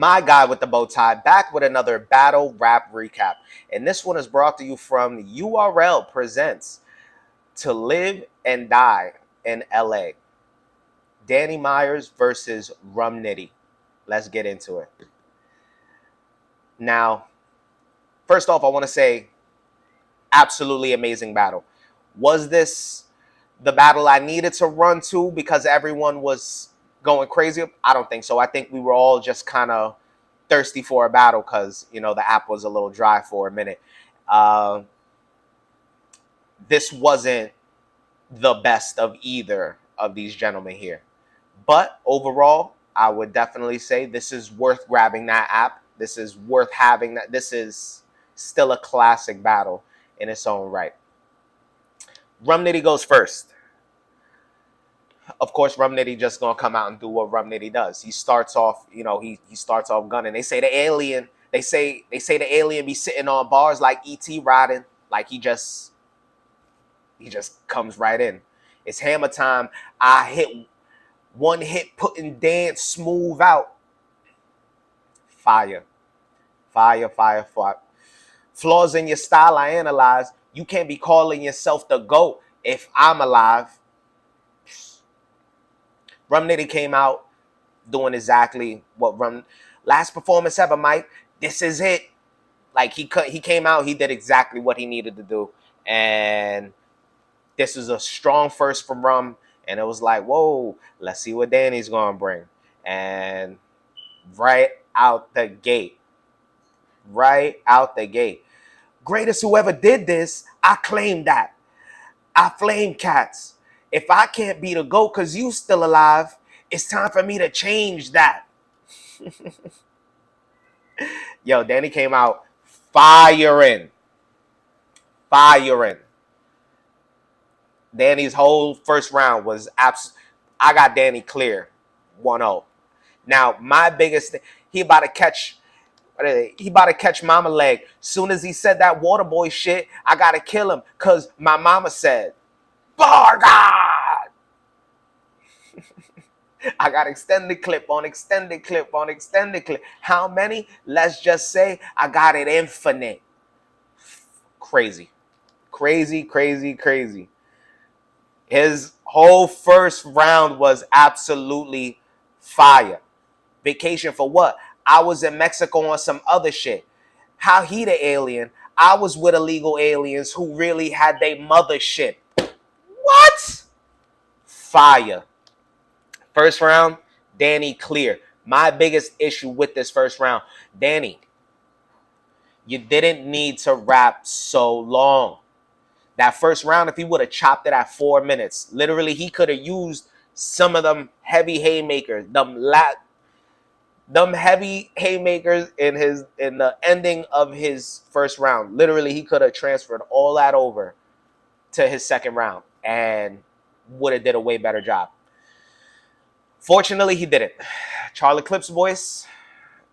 My guy with the bow tie, back with another battle rap recap. And this one is brought to you from URL Presents To Live and Die in LA. Danny Myers versus Nitty. Let's get into it. Now, first off, I want to say absolutely amazing battle. Was this the battle I needed to run to because everyone was going crazy? I don't think so. I think we were all just kind of thirsty for a battle because, you know, the app was a little dry for a minute. This wasn't the best of either of these gentlemen here. But overall, I would definitely say this is worth grabbing that app. This is worth having that. This is still a classic battle in its own right. Nitty goes first. Of course, Nitty just gonna come out and do what Nitty does. He starts off, you know, he starts off gunning. They say the alien, they say the alien be sitting on bars like ET riding, like he just comes right in. It's hammer time. I hit one hit, putting dance smooth out. Fire. Fire, fire, fire. Flaws in your style I analyze. You can't be calling yourself the GOAT if I'm alive. Nitty came out doing exactly what last performance ever, Mike. This is it. Like he came out, he did exactly what he needed to do. And this is a strong first from Rum. And it was like, whoa, let's see what Danny's gonna bring. And right out the gate. Greatest whoever did this, I claim that. I flame cats. If I can't be the GOAT because you still alive, it's time for me to change that. Yo, Danny came out firing. Danny's whole first round was I got Danny clear 1-0. Now, my biggest thing, he about to catch mama leg. Soon as he said that water boy shit, I gotta kill him. Cause my mama said, bar God. I got extended clip on extended clip on extended clip. How many? Let's just say I got it infinite. Crazy. His whole first round was absolutely fire. Vacation for what? I was in Mexico on some other shit. How he the alien? I was with illegal aliens who really had their mothership. What? Fire. First round, Danny clear. My biggest issue with this first round, Danny, you didn't need to rap so long. That first round, if he would have chopped it at 4 minutes, literally he could have used some of them heavy haymakers, them heavy haymakers in the ending of his first round. Literally, he could have transferred all that over to his second round and would have did a way better job. Fortunately, he didn't. Charlie Clip's voice,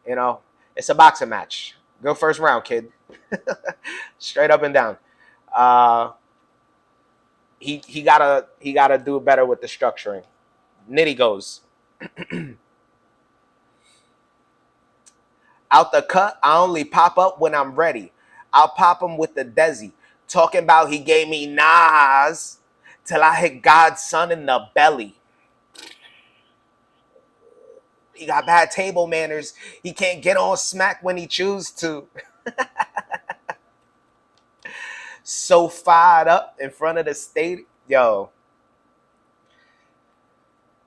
you know, it's a boxing match. Go first round, kid. Straight up and down. He gotta do better with the structuring. Nitty goes. Out the cut, I only pop up when I'm ready. I'll pop him with the Desi. Talking about he gave me Nas till I hit God's son in the belly. He got bad table manners. He can't get on smack when he chooses to. So fired up in front of the state. Yo.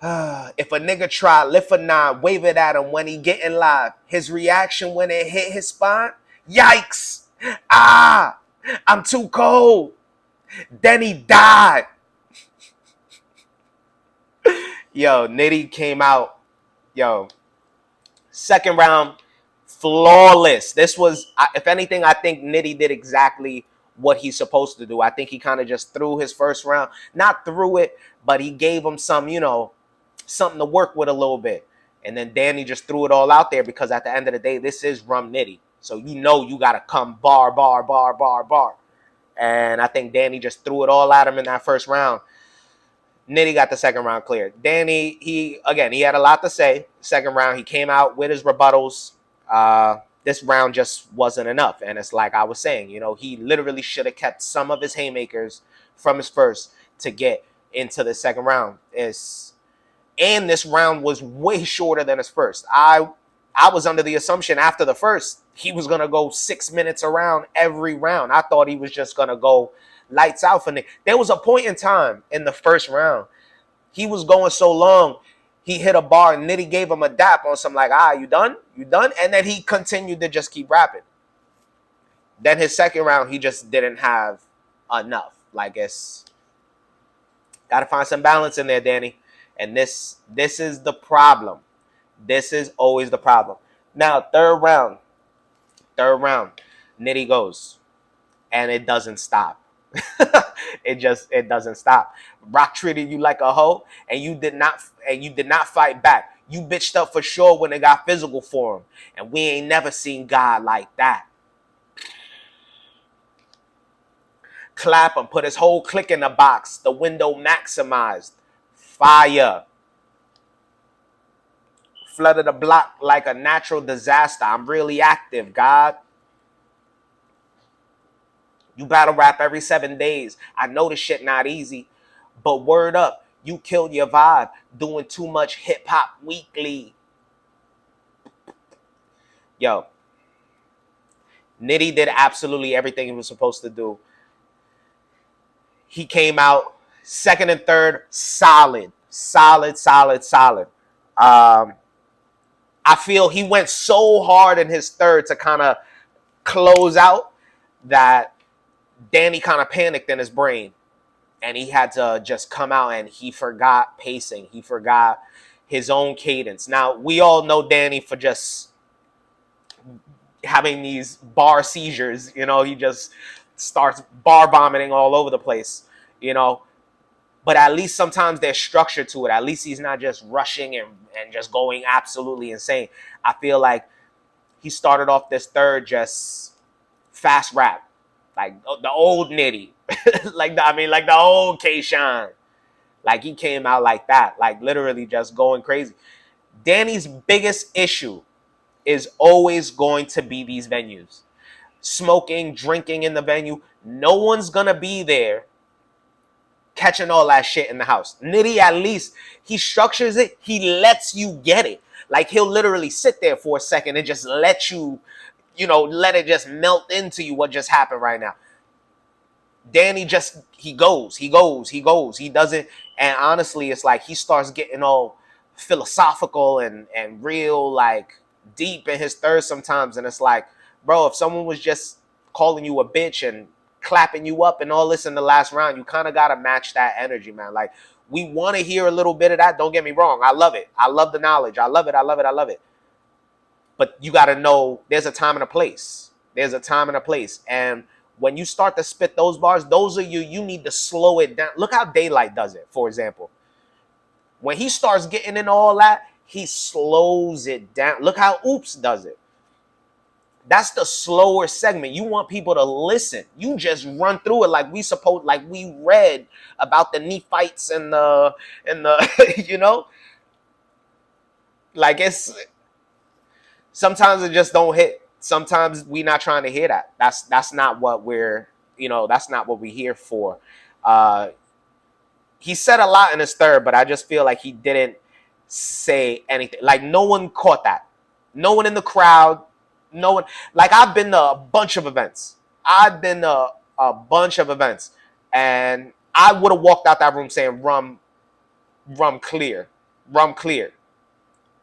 If a nigga try, lift a 9, wave it at him when he getting live. His reaction when it hit his spine, yikes. Ah, I'm too cold. Then he died. Yo, Nitty came out. Yo, second round, flawless. This was, if anything, I think Nitty did exactly what he's supposed to do. I think he kind of just threw his first round. Not threw it, but he gave him some, you know, something to work with a little bit. And then Danny just threw it all out there because at the end of the day, this is Nitty. So you know you got to come bar. And I think Danny just threw it all at him in that first round. Nitty got the second round clear. Danny, he had a lot to say. Second round, he came out with his rebuttals. This round just wasn't enough. And it's like I was saying, you know, he literally should have kept some of his haymakers from his first to get into the second round. And this round was way shorter than his first. I was under the assumption after the first, he was going to go 6 minutes around every round. I thought he was just going to go lights out for Nick. There was a point in time in the first round, he was going so long, he hit a bar and Nitty gave him a dap on some like, you done? You done? And then he continued to just keep rapping. Then his second round, he just didn't have enough. Like, it's got to find some balance in there, Danny. And this is the problem. This is always the problem. Now, third round, Nitty goes, and it doesn't stop. it doesn't stop. Rock treated you like a hoe, and you did not fight back. You bitched up for sure when it got physical for him, and we ain't never seen God like that. Clap him, put his whole clique in the box. The window maximized. Fire. Flooded the block like a natural disaster. I'm really active, God. You battle rap every 7 days. I know this shit not easy, but word up, you killed your vibe doing too much hip hop weekly. Yo, Nitty did absolutely everything he was supposed to do. He came out second and third, solid. I feel he went so hard in his third to kind of close out that Danny kind of panicked in his brain, and he had to just come out, and he forgot pacing. He forgot his own cadence. Now, we all know Danny for just having these bar seizures. You know, he just starts bar vomiting all over the place, you know. But at least sometimes there's structure to it. At least he's not just rushing and just going absolutely insane. I feel like he started off this third just fast rap. Like the old Nitty. like the old K-Shine. Like he came out like that. Like literally just going crazy. Danny's biggest issue is always going to be these venues. Smoking, drinking in the venue. No one's going to be there catching all that shit in the house. Nitty, at least, he structures it. He lets you get it. Like he'll literally sit there for a second and just let you, let it just melt into you what just happened right now. Danny just, he goes. He doesn't, and honestly, it's like he starts getting all philosophical and real, like, deep in his third sometimes, and it's like, bro, if someone was just calling you a bitch and clapping you up and all this in the last round, you kind of got to match that energy, man. Like, we want to hear a little bit of that. Don't get me wrong. I love it. I love the knowledge. I love it. But you got to know there's a time and a place. And when you start to spit those bars, those are you need to slow it down. Look how Daylight does it, for example. When he starts getting into all that, he slows it down. Look how Oops does it. That's the slower segment. You want people to listen. You just run through it like we read about the NITYs and the like it's sometimes it just don't hit. Sometimes we not trying to hear that. That's not what we're here for. He said a lot in his third, but I just feel like he didn't say anything. Like no one caught that. No one in the crowd. No one. Like I've been to a bunch of events. And I would have walked out that room saying rum clear.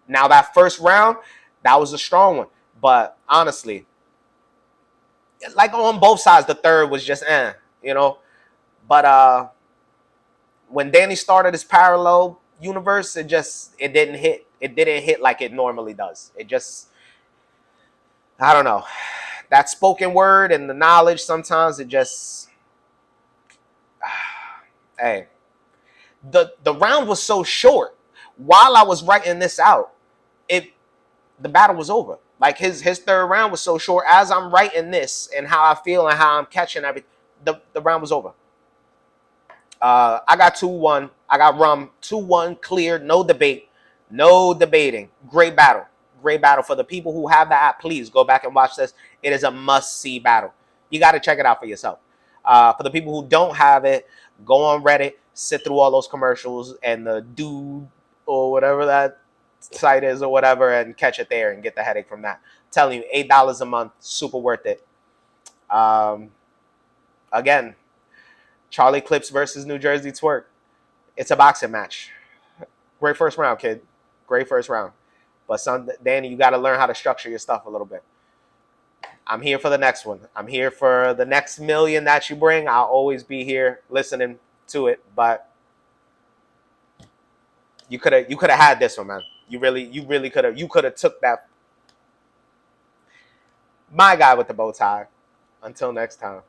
Now that first round, that was a strong one. But honestly, like on both sides, the third was just But when Danny started his parallel universe, it didn't hit. It didn't hit like it normally does. It just, I don't know. That spoken word and the knowledge, sometimes it just, hey. The round was so short. While I was writing this out, the battle was over. Like his third round was so short. As I'm writing this and how I feel and how I'm catching everything, the round was over. I got 2-1. I got Rum 2-1 clear. No debate. No debating. Great battle. Great battle. For the people who have the app, please go back and watch this. It is a must-see battle. You got to check it out for yourself. For the people who don't have it, go on Reddit, sit through all those commercials and the dude or whatever that site is or whatever, and catch it there and get the headache from that. I'm telling you, $8 a month, super worth it. Again, Charlie Clips versus New Jersey Twerk. It's a boxing match. Great first round, kid. Great first round. But son, Danny, you got to learn how to structure your stuff a little bit. I'm here for the next one. I'm here for the next million that you bring. I'll always be here listening to it. But you could have had this one, man. You really could have. You could have took that. My guy with the bow tie. Until next time.